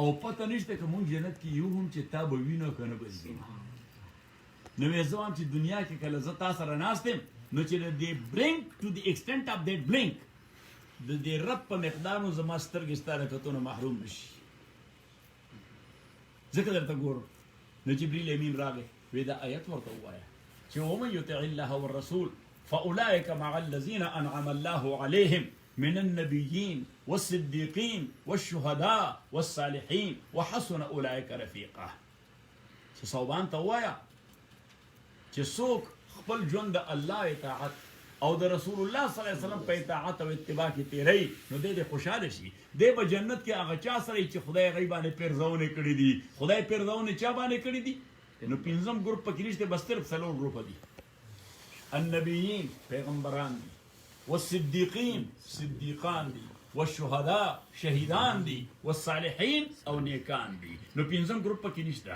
او پته نشته که مونږ جنت کې یو هم چې تا به وینو که نه به وینو نو وایي زه وایم چې دنیا کې کله زه تا سره ناست یم نو چې د دې برینک ټو د ایکسټنټ اف دیټ بلینک د دې رب په مقدار نو زما سترګې ستا له کتو نه محروم نشي ځکه درته ګورم نو جبریل امین راغی وی دا آیت ورته ووایه چې ومن یطع الله والرسول فاولئك مع الذين انعم الله عليهم من النبيين والصديقين والشهداء والصالحين وحسن اولئك رفيقا. چې صوبان ته وایا چې څوک خپل ژوند د الله اطاعت او د رسول الله صلی الله علیه وسلم په اطاعت او اتباع کې تیری نو دې خوشاله شي. دې په جنت کې هغه چا سره چې خدای غیبانه پیرزونه کړی دي. خدای پیرزونه چا باندې کړی دي؟ نو پنځم ګروپ پکې نشته، بس صرف څلور ګروپ دي. النبیین پیغمبران دي، والصدیقین صدیقان دي، والشهداء شهیدان دي، والصالحین او نیکان دي. نو پنځم ګروپ پکې نشته.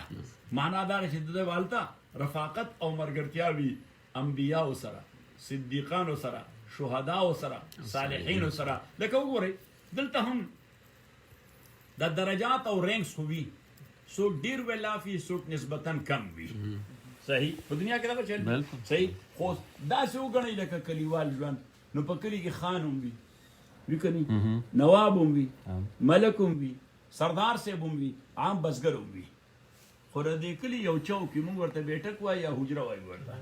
معنا دا چې د والتا رفاقت او مرګرتیا وي انبیاء سره، صدیقان سره، شهداء سره، صالحین سره. لکه وګورئ دلته هم د درجات او رینکس خو وي، څوک ډیر ولافي څوک نسبتا کم وي. صحیح په دنیا کې دا چل صحیح. خو داسې وګڼئ لکه کلیوال ژوند، نو په کلي کې خان هم وي، وي که نه، نواب هم وي، ملک هم وي، سردار صاحب هم وي، عام بزګر هم وي. خو د دې کلي یو چوک کې موږ ورته بیټک وایو یا حجره وایو. ورته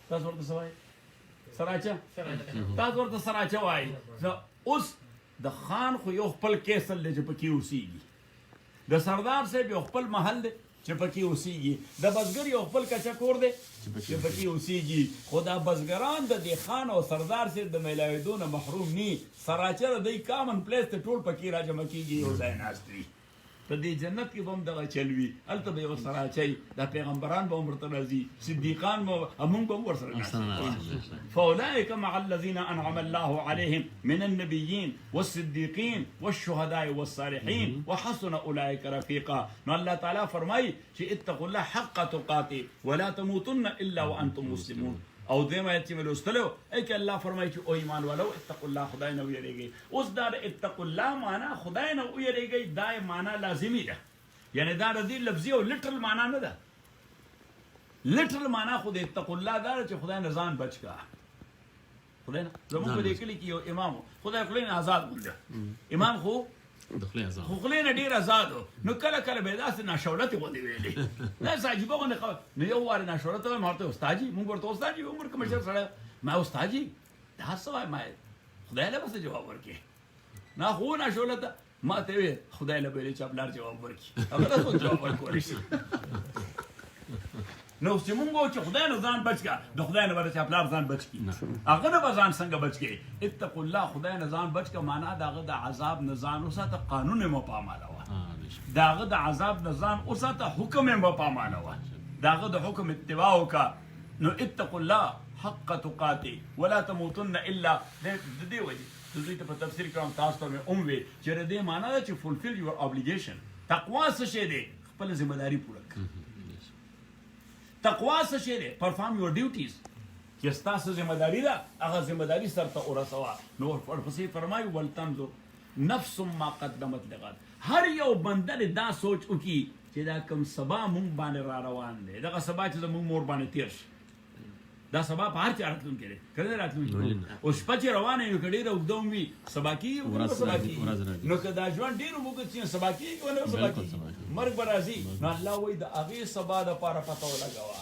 تاسو ورته څه وایئ؟ سراچه. تاسو ورته سراچه وایي. اوس د خان خو یو خپل کیسل دی چې پکې اوسېږي، د سردار صاحب یو خپل محل دی چې پکې اوسېږي، د بزګر یو خپل کچه کور دی چې پکې اوسېږي. خو دا بزګران د دې خان او سردار صاحب د میلاوېدو نه محروم ني. سراچه د دوی کامن پلیس ته ټول پکې راجمع کېږي، یو ځای ناست وي. په دې جنت کې به هم دغه چل وي، هلته به یو سراچی، دا پیغمبران به هم ورته راځي، صدیقان به موږ به هم ورسره ناست. فاولئک مع الذین انعم الله عليهم من النبیین والصدیقین والشهداء والصالحین وحسن اولئک رفیقا. نو الله تعالی فرمایي چې اتقوا الله حق تقاته ولا تموتن الا وانتم مسلمون. او دیم آیت چې مې لوستلو ای که الله فرمایي چې او ایمان والو اتقوا الله، خدای نه ویریږئ. اوس دا د اتقوا الله معنا خدای نه ویریږئ دا معنا لازمي ده، یعنی دا د دې لفظي او لټرل معنا نه ده. لټرل معنا خو د اتقوا الله دا چې خدای نه ځان بچ کا. خدای نه زموږ په دې کلي کې یو امام خدای خپل آزاد ونده، امام خو خو خلی نه ډېر آزاد و. نو کله کله به یې داسې ناشولتې غوندې ویلې، داسې عجیبه غوندې خبره. نو یو وارې ناشولته وایم، ما ورته استاد جي، موږ ورته استاد جي عمر کې مشر سړی، ما استاد جي دا څه وایي؟ ما خدای له بس جواب ورکړي. نه خو ناشولته ما ته ویل خدای له به یې چې پلار جواب ورکړي، هغه ته جواب ورکولی شي. نو چې مونږ وایو چې خدای نه ځان بچ کا، د خدای نه به چې پلار ځان بچ کړي، هغه نه به ځان څنګه بچ کړي؟ اتقوا الله، خدای نه ځان بچ کا معنا د هغه د عذاب نه ځان وساته، قانون یې مه پامالوه، د هغه د عذاب نه ځان وساته، حکم یې مه پامالوه، د هغه د حکم اتباع وکړه. نو اتقوا الله حق تقاته ولا تموتن الا. د دې وجې د دوی ته په تفسیر کې هم تاسو ته مې وویل چې د دې معنا ده چې فولفل یور ابلیګیشن. تقوا څه شی دی؟ خپله ذمه داري پوره کړه. تقوا څه شی دی؟ پرفارم یور ډیوټیز، چې ستاسو ذمه داري ده هغه ذمه داري سرته ورسوه. نو ورپسې فرمایي ولتنظر نفس ما قدمت لغد. هر یو بنده دې دا سوچ وکړي چې دا کوم سبا مونږ باندې را روان دی، دغه سبا چې زمونږ مور باندې تېر شي، دا سبا په هر چا راتلونکی دی، که نه راتلونکی؟ او شپه چې روانه وي که ډېره اوږده هم وي سبا کېږي سبا کېږي. نو که دا ژوند ډېر اوږد شي سبا کېږي ونه سبا کېږي، مرګ به راځي. نو الله وایي د هغې سبا دپاره پته ولګوه.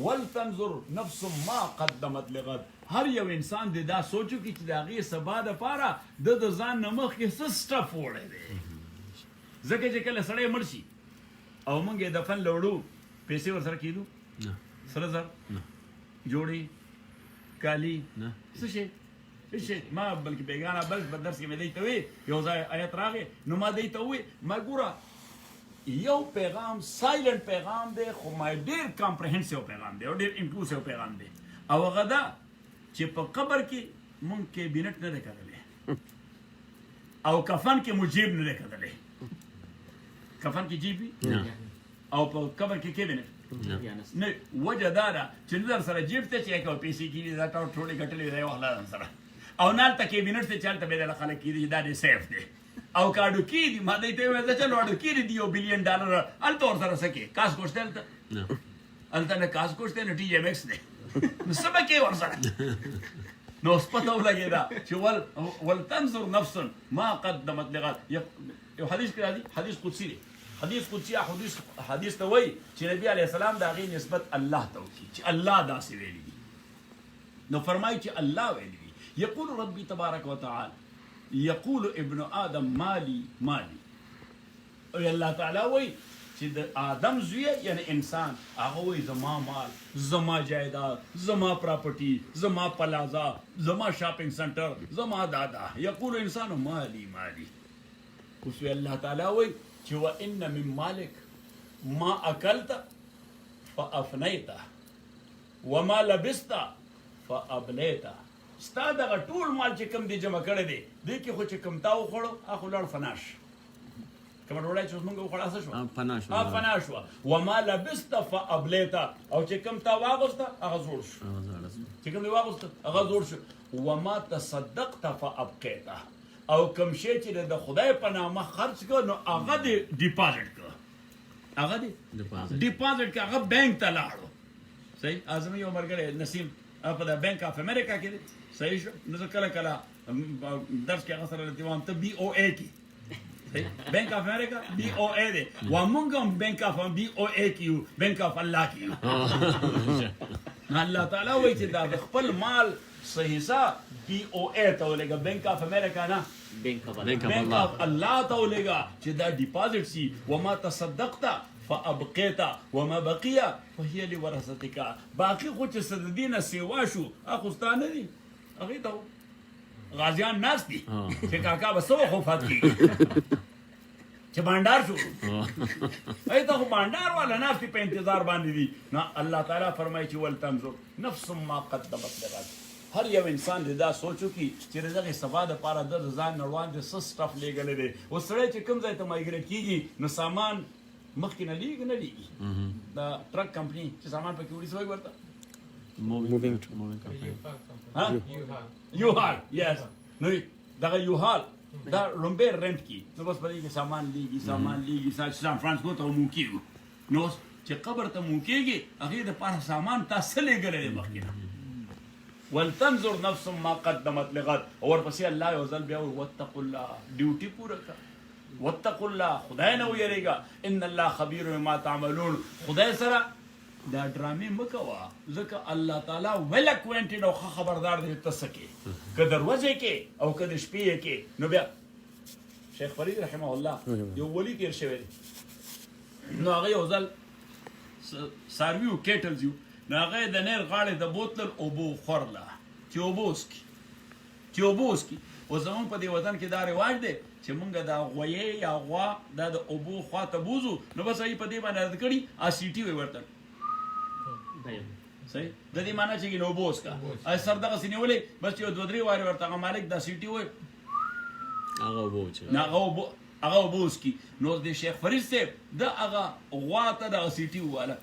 ولتنظر نفس ما قدمت لغد. هر یو انسان دې دا سوچ وکړي چې د هغې سبا دپاره د ځان نه مخکې څه سټف وړی دی. ځکه چې کله سړی مړ شي او موږ یې دفن له وړو، پیسې ورسره کېدو؟ سره زر جوړې کالي څه شی هېڅ شی. ما بلکې بیګانه بل په درس کې مې دی ته وی یو ځای آیت راغی، نو ما دی ته ووی ما ګوره یو پیغام سایلنٹ پیغام دی، خو ما ډېر کامپریهنسیو پیغام دی او ډېر انکلوسیو پیغام دی. او هغه دا چې په قبر کې مونږ کیبینټ نه دی کتلی او کفن کې مو جیب نه دی کتلی. کفن کې جیب وي او په قبر کې کیبینټ نه. وجه دا ده چې نه در سره جیب ته چې کوم پیسې کېږي دا ټولې ګټلې دی واخله ځان سره، او نه هلته کیبینټ ته چې هلته به دله خلک کېدي چې دا ډېر سیف دی. او که اډوکي دي ما دی ته وویل ځه چلو اډوکي دي یو بلین ډالر هلته ورسره څه کې کاس ګوشته هلته هلته نه کاس ګوشته نه ټي ایم ایکس دی، نو څه به کې ورسره. نو اوس پته ولګېده چې ولتنظر نفس ما قدمت لغد. یو حدیث کې راځي، حدیث قدسي دی. حدیث قدسي حدیث ته وایي چې نبي علیه السلام د هغې نسبت الله ته وکړي چې الله داسې ویلي دي. نو فرمایي چې الله ویلي یقول ربي تبارک وتعالى یقول ابن آدم مالی مالی او الله تعالی وایي چې د آدم زوی یعنی انسان هغه وایي زما مال زما جایداد زما پراپرټي زما پلازا زما شاپینګ سنټر زما دادا یقول انسان مالی مالی اوس الله تعالی وایي چې وان من مالک ما اکلت فافنیت وما لبست فابلیت ستا دغه ټول مال چې کوم دی جمع کړی دی دې کې خو چې کوم تا وخوړو هغه لاړ فناش کوم ډوډۍ چې موږ وخوړه څه شو فنا شو وما لبست فابلیت او چې کوم تا واغسته هغه زوړ شو چې کوم دی واغسته هغه زوړ شو وما تصدقت فابقیت او کوم شی چې د خدای په نامه خرج کړ نو هغه دی ډیپازټ کړ هغه دی ډیپازټ کړ هغه بانک ته لاړو صحیح اعظم یو مرګره نسیم په د بانک اف امریکا کې صحیح شو نو کله کله درس کې هغه سره دیوام ته بي او اي کې بانک اف امریکا بي او اي دی و موږ هم بانک اف بي او اي کې بانک اف الله کې الله تعالی وایي چې دا خپل مال صحیح سا بي او اي ته ولګا بانک اف امریکا نه بانک اف الله ته ولګا چې دا ډیپازټ سي وما تصدقت فابقيت وما بقي فهي لورثتك باقي خو چې صددینه سیوا شو اخستانه دي هغه ته غازیان ناس دي چې کاکا بسو خو فات کی چې بانډار شو ایته خو بانډار والا ناس په انتظار باندې دي نو الله تعالی فرمایي چې ولتنظر نفس ما قدمت لغد هر یو انسان دا سوچو کی چې دغه سبا د پاره د ځان نړوان د سټاف لګلې دي او سره چې کوم ځای ته مایګریټ کیږي نو سامان مخکې نه لیږي دا ټرک کمپنی چې سامان پکې وړي سوی ورته مووینګ یو هال یس نو دغه یو هال دا رومبه رنٹ کی نو بس پدې کې سامان لیږي سان فرانسیسکو ته مو کیږي نو چې قبر ته مو کیږي هغه د پاره سامان تاسو لګلې مخکې ولتنظر نفس ما قدمت لغد اور پسې الله یو ځل بیا وتقوا الله ډیوټي پوره کړه واتقوا الله خدای نه ویریږه ان الله خبير بما تعملون خدای سره دا ډرامې مکوا ځکه الله تعالی ویل اکوینټډ او خبردار دی تاسو کې که دروازه کې او که د شپې کې نو بیا شیخ فرید رحمه الله یو ولی تیر شوی نو هغه یو ځل سارویو کېټلز یو نو هغه د نیر غاړې د بوتل اوبو خورله چې اوبوسکي او زمون په دې وطن کې دا رواج دی چې مونږ دا غویې یا غوا دا د اوبو خوا ته بوزو نو بس ای په دې باندې رد کړي اسیټي وي ورته صحیح د دې معنی چې نو بوس کا ای سر دغه سینولې بس یو دوه درې واره ورته مالک دا سیټي وي هغه بوس کی نو د شیخ فرید صاحب د هغه غوا ته د سیټي واله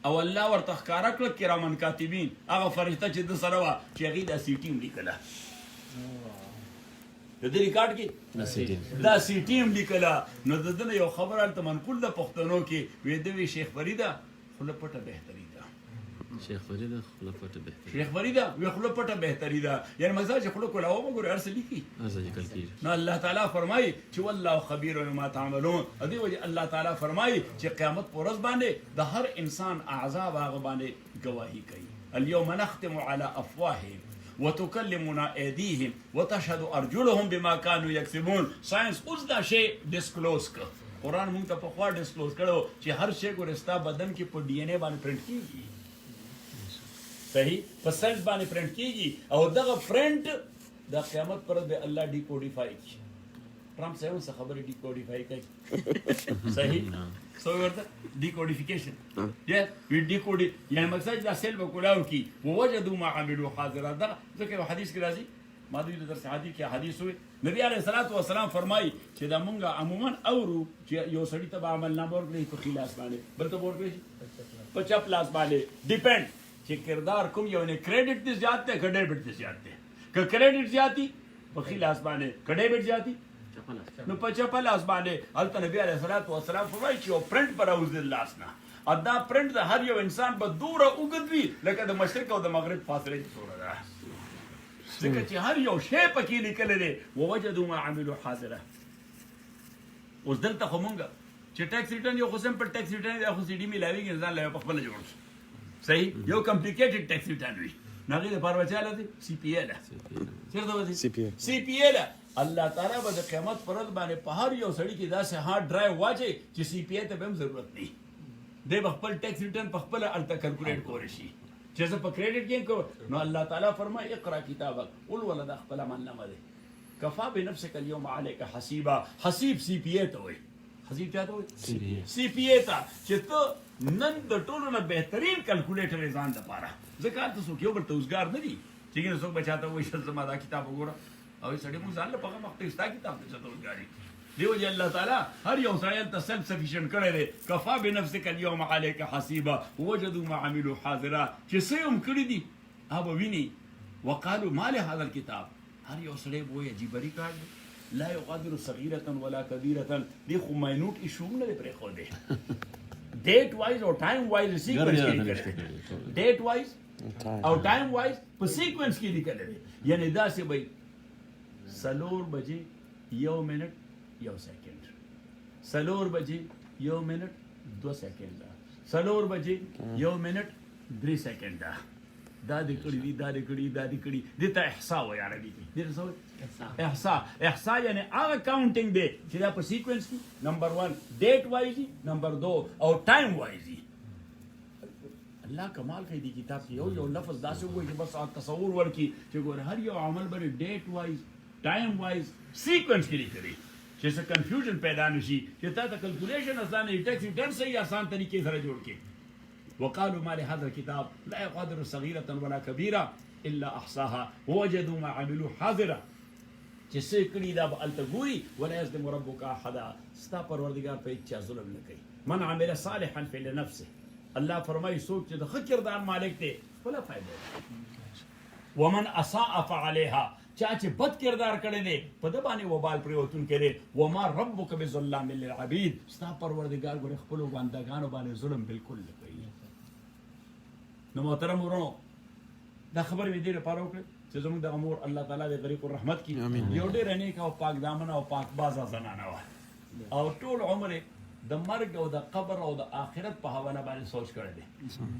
او الله ورته ښکارا کړ کرامن کاتبین هغه فرشته چې د سره وا چې هغه د سیټي لیکله د دې ریکارډ کې دا سیټي لیکله نو دنه یو خبر الته منقول د پښتنو کې وې د شیخ فریدا خپل پټه بهتري ده شیخ فریدا وی خپل پټه بهتري ده یعنی مزاج خپل کولاو وګور ارسل لیکي نو الله تعالی فرمایي چې والله خبير بما تعملون ادي وجه الله تعالی فرمایي چې قیامت پر ورځ باندې د هر انسان اعضاء هغه باندې گواهی کوي اليوم نختم على افواههم وتكلمنا ايديهم وتشهد ارجلهم بما كانوا يكسبون ساينس اوس دا شی ډیسکلوز کړ قران مونږ ته په خوا ډیسکلوز کړو چې هر شی ګورستا بدن کې په ډي ان اے باندې پرنٹ کیږي صحیح په سلز باندې پرنٹ کیږي او دغه پرنٹ د قیامت پر به الله ډیکوډیفای کوي ټرمپ څنګه څه خبره ډیکوډیفای کوي صحیح سو ورته ډیکوډیفیکیشن یا وی ډیکوډي یعنی مقصد دا سیل وکړاو کی ووجدوا ما عملوا حاضر دا ځکه حدیث کې راځي ما دوی د درس حدیث کې حدیث وي نبی علیه الصلاۃ والسلام فرمایي چې دا مونږه عموما اورو چې یو سړی ته عمل نه ورکړي په خلاص باندې بل ته ورکړي په چپ لاس باندې ډیپند چې کردار کوم یو نه کریډټ دې زیات دی که ډیبټ دې زیات دی که کریډټ زیاتی په خلاص باندې که ډیبټ زیاتی نو په چپ لاس باندې الته نبی علیه الصلاۃ والسلام فرمایي چې یو پرنٹ پر اوز د لاس نه ادا پرنٹ د هر یو انسان په دوره وګدوي لکه د مشرق او د مغرب فاصله جوړه ده ځکه چې هر یو شی پکې لیکل دي ووجدوا ما عملوا حاضره اوس دلته خو مونږ چې ټیکس ریټرن یو خو سمپل ټیکس ریټرن دی خو سی ډي ملاویږي ځان له په خپل جوړ صحیح یو کمپلیکیټډ ټیکس ریټرن وي نغې د پاره چاله دي سی پی ال چیرته ودی سی پی ال الله تعالی به د قیامت پرد باندې په هر یو سړی کې داسې هارد ډرایو واچي چې سی پی ال ته هم ضرورت نه دی به خپل ټیکس ریټرن په خپل الته کیلکولیټ کولی شي چې زه په کریډټ کې کو نو الله تعالی فرمایي اقرا کتابک قل ولد خپل عمل نه مده کفا بنفسك اليوم عليك حسيبا حسيب سی پی ال ته وي حسيب چاته وي سی پی ال ته چې ته نن د ټولو نه بهترین کیلکولیټر ځان د پاره ځکه تاسو یو بل توزګار نه دي چې نه څوک بچاته وایي چې زما دا کتاب وګوره او سړی مو ځان له په وخت کې ستا کتاب ته توزګاری دیو جل الله تعالی هر یو ځای ته سیلف سفیشنٹ کړی دی کفا بنفسك اليوم عليك حسيبا وجدوا ما عملوا حاضرا چې څه هم کړی دي هغه ویني وقالوا ما لهذا الكتاب هر یو سړی وایي عجیب ریکارډ دی لا يغادر صغيرة ولا كبيرة دی خو ماینوټ ایشوم نه پرې خو دی ډیټ وایز او ټایم وایز سیکوینس کې لیکل ډیټ وایز او ټایم وایز په سیکوینس کې لیکل دی یعنی دا سی وای سلور بجې یو منټ یو سیکنډ سلور بجې یو منټ 2 سیکنډ سلور بجې یو منټ 3 سیکنډ دا د کړي دا د کړي د ته احصاء و عربي کې د څه احصاء یعنی هغه کاونټینګ دی چې دا په سیکوینس کې نمبر 1 ډیټ وایز نمبر 2 او ټایم وایز الله کمال کوي د کتاب کې یو لفظ داسې وایي چې بس تصور ورکی چې ګور هر یو عمل باندې ډیټ وایز ټایم وایز سیکوینس کې لیکلي چې څه کنفیوژن پیدا نشي چې تا ته کیلکولیشن آسان نه ټیکس ریټرن صحیح آسان طریقې سره جوړ کې وقالوا ما لهذا الكتاب لا يغادر صغيرة ولا كبيرة إلا أحصاها ووجدوا ما عملوا حاضرا چې څه کړي دا به الته ګوري ولا يظلم ربك أحدا ستا پروردګار په هیڅ چا ظلم نه کوي من عمل صالحا فلنفسه الله فرمایي څوک چې د ښه کردار مالک دی ولا فایده ومن اساء فعليها چا چې بد کردار کړی دی په د باندې وبال پریوتون کړي وما ربك بظلام للعبيد ستا پروردګار ګور خپل بندگانو باندې ظلم بالکل نه کوي نو محترم ورونو دا خبر مې دې لپاره وکړه چې زموږ د امور الله تعالی د طریق الرحمت کې یو ډېر نیک او پاک دامن او پاک بازه زنانه وه او ټول عمر د مرګ او د قبر او د آخرت په حواله باندې سوچ کړی دی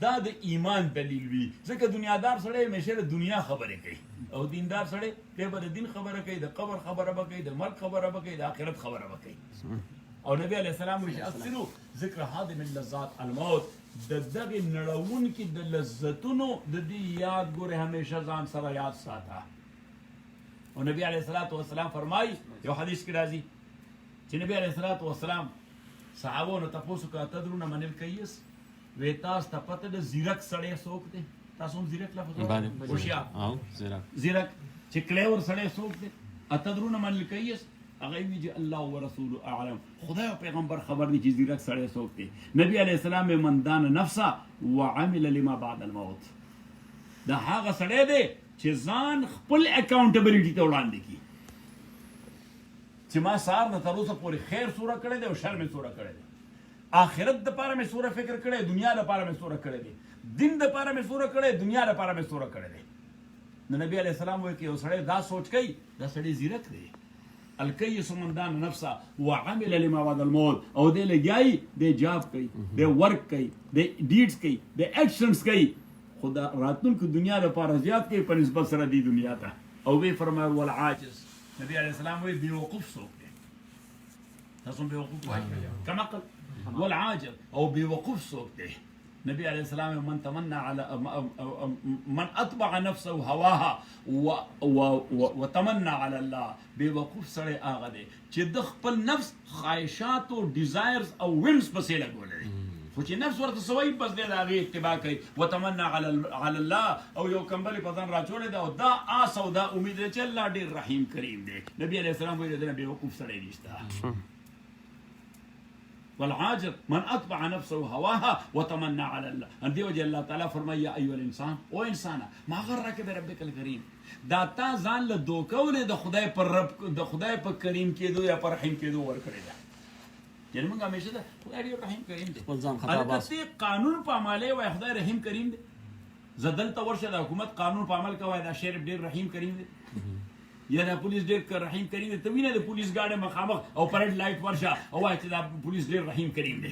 دا د ایمان دلیل وي ځکه دنیادار سړی همیشه د دنیا خبرې کوي او دیندار سړی دی به د دین خبره کوي د قبر خبره به کوي د مرګ خبره به کوي د آخرت خبره به کوي او نبی علیه السلام وایي اکثرو ذکر هادم اللذات الموت د دغه نړون کې د لذتونو د دې یاد ګوره همیشه ځان سره یاد ساته او نبی علیه السلام فرمایي یو حدیث کې راځي چې نبی علیه السلام صحابو ته تاسو کا تدرون من الکیس وی تاسو ته پته د زیرک سړی څوک دی تاسو هم زیرک لفظ هوښیار زیرک چې کلیور سړی څوک دی اتدرون من الکیس هغه وی چې الله ورسول اعلم خدای او پیغمبر خبر دي چې زیرک سړی څوک دی نبی علیه السلام من دان نفسه وعمل لما بعد الموت دا هغه سړی دی چې ځان خپل اکاونټبیلیټي ته وړاندې کړي چې ما سار نه تر اوسه پورې خیر سوره کړی دی او شر مې سوره کړی دی آخرت د پاره مې سوره فکر کړی دنیا د پاره مې سوره کړی دی دین د پاره مې سوره کړی دنیا د پاره مې سوره کړی دی نو نبی علیه السلام وایي چې یو سړی دا سوچ کوي دا سړی زیرک دی الکیس من دان نفسه وعمل لما بعد الموت او دې لګیای دې جاب کوي دې ورک کوي دې ډیډز کوي دې ایکشنز کوي خدا راتلونکو دنیا لپاره زیات کوي په نسبت سره دی دنیا ته او وی فرمایي والعاجز نبی علیه السلام وی بیوقوف څوک دی تاسو بیوقوف وایي کما قال والعاجز او بیوقوف څوک دی نبی علیه السلام من تمنى على من اطبع نفسه هواها وتمنى على الله بیوقوف سره هغه دی چې د خپل نفس خواهشات او ډیزایرز او وینز پسې لګولې خو چې نفس ورته سوي بس دې هغه اتباع کوي وتمنى على الله او یو کمبل په ځان راچولې دا او دا آس او دا امید چې الله ډېر رحیم کریم دی نبی علیه السلام وایي دا بیوقوف سره نشته والعاجز من اطبع نفسه هواها وتمنى على الله ان دیو جل الله تعالی فرمایا یا ایها الانسان او انسان ما غرک بربک الکریم دا تا ځان له دوکول د خدای پر رب د خدای په کریم کېدو یا پر رحیم کېدو ور کړی دا یعنی موږ همیشه دا خدای ډېر رحیم کریم دی خپل ځان خطا باس قانون په عمله وای خدای رحیم کریم دی زدل ته ورشه د حکومت قانون په عمل کوي دا شریف ډېر رحیم کریم دی یا د پولیس ډېر رحیم کریم دی ته وینې د پولیس ګاډي مخامخ او پرېډ لایټ ورشه او وایي چې دا پولیس ډېر رحیم کریم دی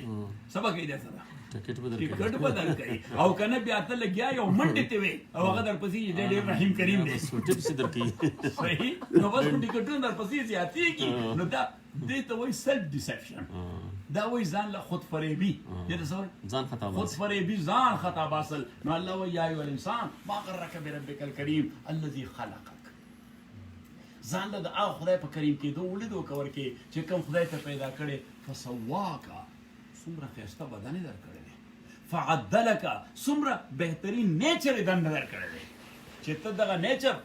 سبا کوي دا سره ټکټ بدل ټیکټ بدل کوي او کنه بیا ته لګیا یو منډه ته وي او هغه در پسې دې ډېر رحیم کریم دی ټیپس درکې صحیح نو بس ټیکټونه در پسې زیاتېږي نو دا دې ته وایي سیلف ډیسپشن دا وایي ځان له خود فریبي دې ته څه ځان خطا خود فریبي ځان خطا باسل نو الله وایي یا ایها الانسان ما غرک بربک الکریم الذي خلقک ځان له د هغه خدای په کریم کېدو ولیدو کور کې چې کوم خدای ته پیدا کړې فسواکا څومره ښایسته بدن یې درکړی دی فعدلک څومره بهترین نیچر یې دننه درکړی دی چې ته دغه نیچر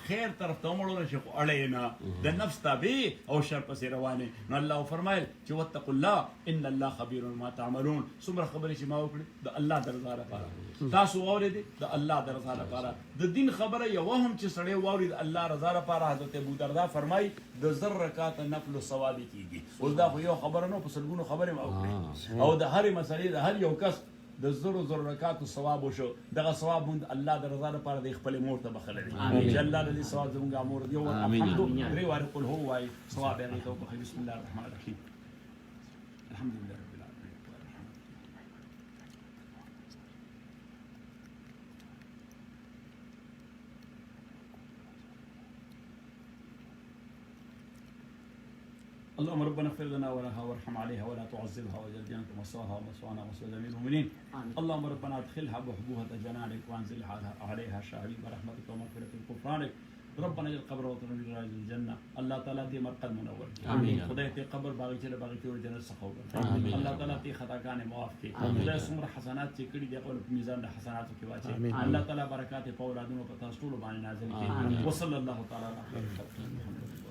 خیر طرف ته ومړول شي خو اړې نه د نفس تابع او شر پسې روانې نو الله فرمایل چې واتقوا الله ان الله خبير ما تعملون څومره خبرې چې ما وکړې د الله د رضا لپاره تاسو واورېدې د الله د رضا لپاره د دین خبره یو هم چې سړی واوري د الله رضا لپاره حضرت ابو دردا فرمایي د زر رکعات نفل ثواب کیږي اوس دا خو یو خبره نه په سلګونو خبرې ما وکړې او د هرې مسلې د هر یو کس د زر رکعاتو ثواب وشو دغه ثواب مونږ الله د رضا لپاره د خپل مور ته بخښلی دی چې الله دې ثواب زموږ مور دی او الحمد درې واره قل هو وایي ثواب یې ته وبخښي بسم الله الرحمن الرحیم الحمد لله رب العالمین اللهم ربنا اغفر لنا ولها وارحم عليها ولا تعذبها واجعل الجنة مثواها ومثوانا ومثوى جميع المؤمنين اللهم ربنا ادخلها بحبوها جنانك وانزلها عليها شهادة برحمتك ومغفرة غفرانك ربنا اجعل قبر وطن من رياض الجنة الله تعالى دې مرقد منور امين خدای ته قبر باغچه له باغچه ور جنت څخه وګرځي الله تعالی ته خطاګان معاف کړي خدای څومره حسنات چې کړي دی خپل میزان د حسناتو کې واچي الله تعالی برکات په اولادونو په تاسو ټول باندې نازل کړي وصلی الله تعالی علیه وسلم